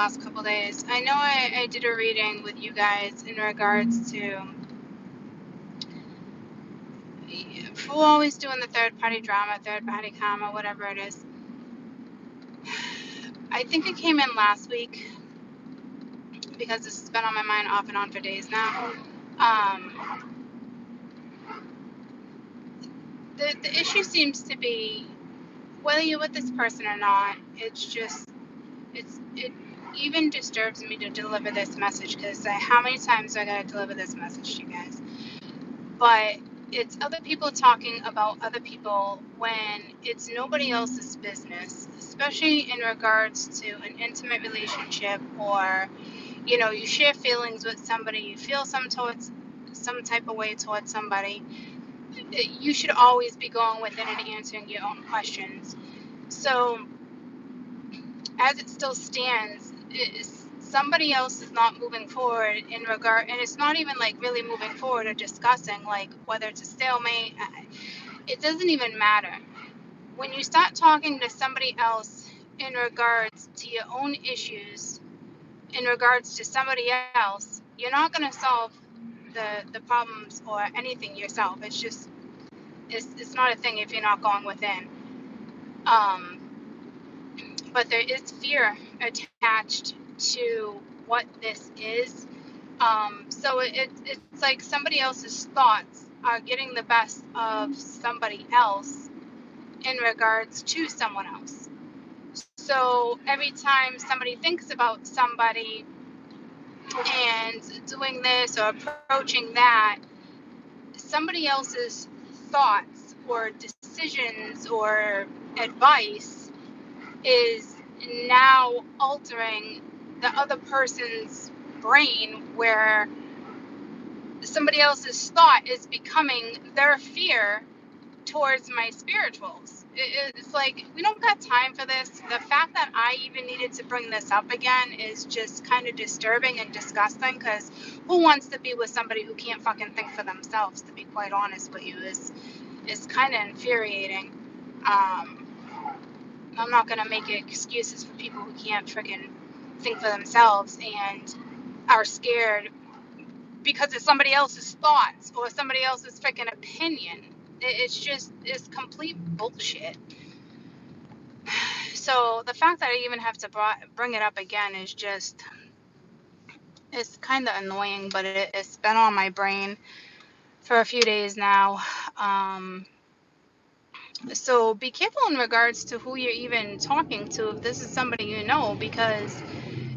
last couple days. I know I did a reading with you guys in regards to who always doing the third party drama, third party karma, whatever it is. I think it came in last week because this has been on my mind off and on for days now. The issue seems to be whether you're with this person or not. It even disturbs me to deliver this message because how many times do I gotta deliver this message to you guys? But it's other people talking about other people when it's nobody else's business, especially in regards to an intimate relationship, or you share feelings with somebody, you feel some type of way towards somebody. You should always be going within and answering your own questions. So as it still stands, somebody else is not moving forward in regard, and it's not even like really moving forward or discussing like whether it's a stalemate. It doesn't even matter. When you start talking to somebody else in regards to your own issues, in regards to somebody else, you're not going to solve the problems or anything yourself. It's not a thing if you're not going within. But there is fear attached to what this is. So it's like somebody else's thoughts are getting the best of somebody else in regards to someone else. So every time somebody thinks about somebody and doing this or approaching that, somebody else's thoughts or decisions or advice is now altering the other person's brain, where somebody else's thought is becoming their fear towards my spirituals. It's like, we don't got time for this. The fact that I even needed to bring this up again is just kind of disturbing and disgusting, because who wants to be with somebody who can't fucking think for themselves, to be quite honest with you? Is kind of infuriating. I'm not going to make excuses for people who can't freaking think for themselves and are scared because it's somebody else's thoughts or somebody else's freaking opinion. It's complete bullshit. So the fact that I even have to bring it up again is just, it's kind of annoying, but it's been on my brain for a few days now. So be careful in regards to who you're even talking to, if this is somebody you know, because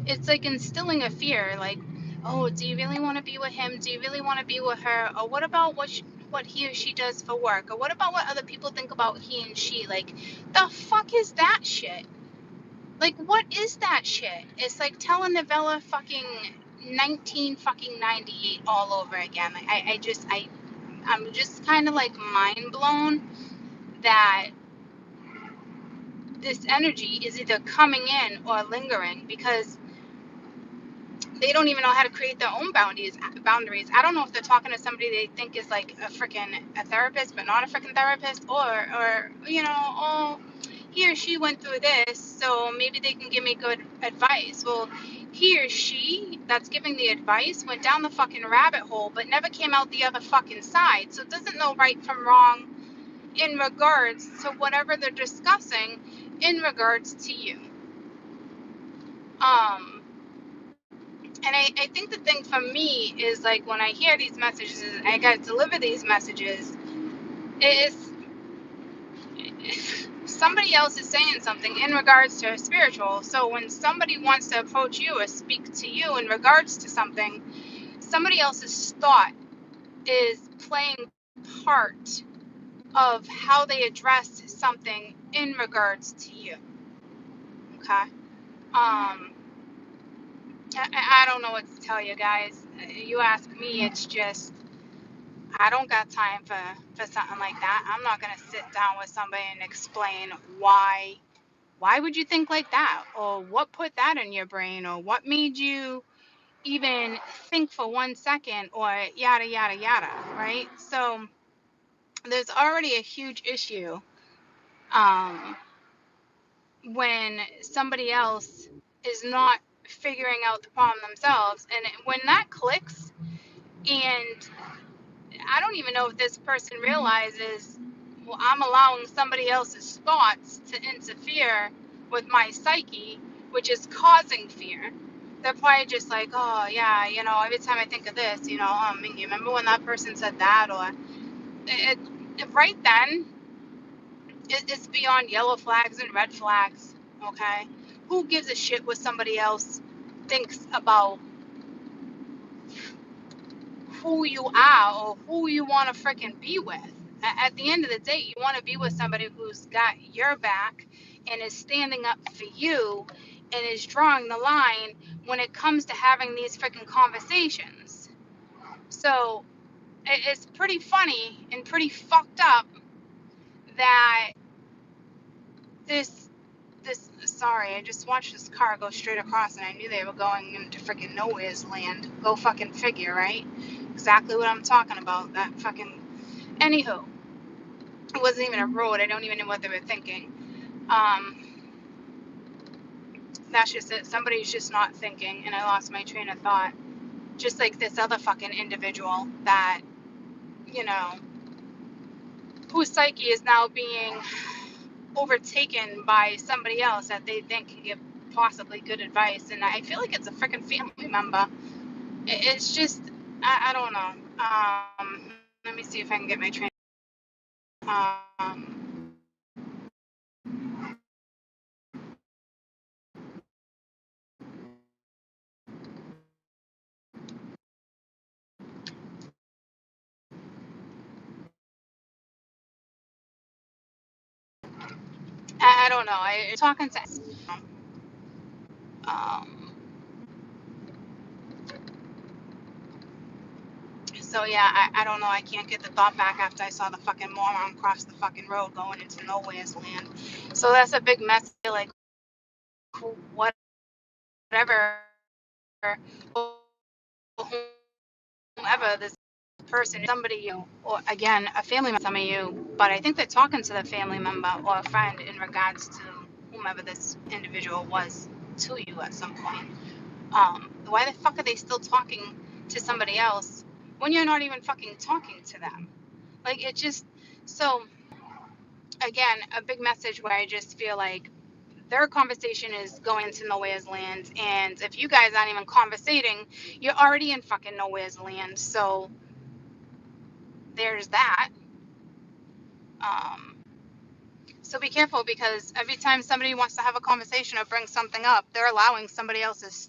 it's like instilling a fear, like, oh, do you really want to be with him? Do you really want to be with her? Or what about what he or she does for work? Or what about what other people think about he and she? Like, the fuck is that shit? Like, what is that shit? It's like telenovela fucking 1998 all over again. Like, I'm just kind of like mind blown that this energy is either coming in or lingering, because they don't even know how to create their own boundaries. I don't know if they're talking to somebody they think is like a therapist, but not a freaking therapist, or oh, he or she went through this, so maybe they can give me good advice. Well, he or she that's giving the advice went down the fucking rabbit hole, but never came out the other fucking side, so it doesn't know right from wrong in regards to whatever they're discussing in regards to you. And I think the thing for me is, like, when I hear these messages and I gotta deliver these messages, is somebody else is saying something in regards to a spiritual. So when somebody wants to approach you or speak to you in regards to something, somebody else's thought is playing part of how they address something in regards to you. Okay? I don't know what to tell you guys. You ask me, it's just, I don't got time for something like that. I'm not going to sit down with somebody and explain why would you think like that, or what put that in your brain, or what made you even think for 1 second, or yada yada yada, right? So there's already a huge issue when somebody else is not figuring out the problem themselves. And when that clicks, and I don't even know if this person realizes, well, I'm allowing somebody else's thoughts to interfere with my psyche, which is causing fear. They're probably just like, oh yeah, every time I think of this, you remember when that person said that, or right then, it's beyond yellow flags and red flags. Okay, who gives a shit what somebody else thinks about who you are or who you want to freaking be with? At the end of the day, you want to be with somebody who's got your back and is standing up for you and is drawing the line when it comes to having these freaking conversations. So it's pretty funny and pretty fucked up that this sorry, I just watched this car go straight across and I knew they were going into freaking nowhere's land. Go fucking figure, right? Exactly what I'm talking about. That fucking, anywho, it wasn't even a road. I don't even know what they were thinking. That's just it. Somebody's just not thinking, and I lost my train of thought. Just like this other fucking individual that, whose psyche is now being overtaken by somebody else that they think can give possibly good advice, and I feel like it's a freaking family member. It's just, I don't know. Let me see if I can get my train. I don't know. I'm talking to. Um, so yeah, I don't know. I can't get the thought back after I saw the fucking moron cross the fucking road going into nowhere's land. So that's a big mess. Like, whatever, whomever this person, somebody or again, a family member, some of you, but I think they're talking to the family member or a friend in regards to whomever this individual was to you at some point. Why the fuck are they still talking to somebody else when you're not even fucking talking to them? Like, it just, so again, a big message where I just feel like their conversation is going to nowhere's land, and if you guys aren't even conversating, you're already in fucking nowhere's land. So there's that. um so be careful, because every time somebody wants to have a conversation or bring something up, they're allowing somebody else's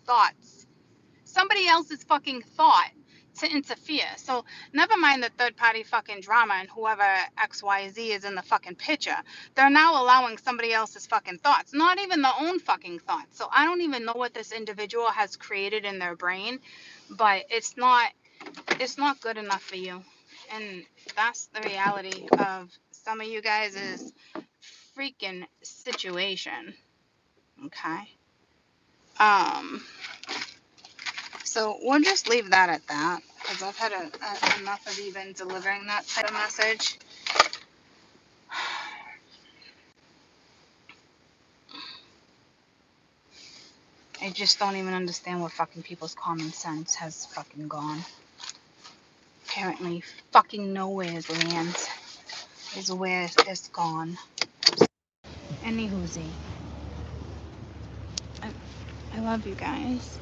fucking thought to interfere. So never mind the third party fucking drama and whoever XYZ is in the fucking picture. They're now allowing somebody else's fucking thoughts, not even their own fucking thoughts. So I don't even know what this individual has created in their brain, but it's not good enough for you. And that's the reality of some of you guys' freaking situation. Okay. So we'll just leave that at that, because I've had enough of even delivering that type of message. I just don't even understand where fucking people's common sense has fucking gone. Apparently, fucking nowhere's land is where it's gone. Anywhoozy. I love you guys.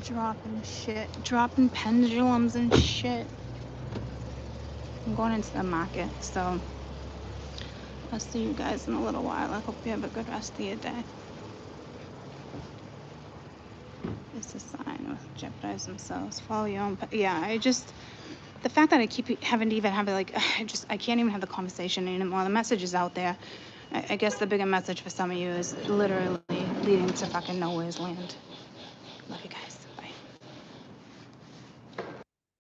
Dropping shit. Dropping pendulums and shit. I'm going into the market, so I'll see you guys in a little while. I hope you have a good rest of your day. It's a sign of jeopardize themselves. Follow your own. Yeah, the fact that I keep having to even have like, I can't even have the conversation anymore. The message is out there. I guess the bigger message for some of you is literally leading to fucking nowhere's land. Love you guys.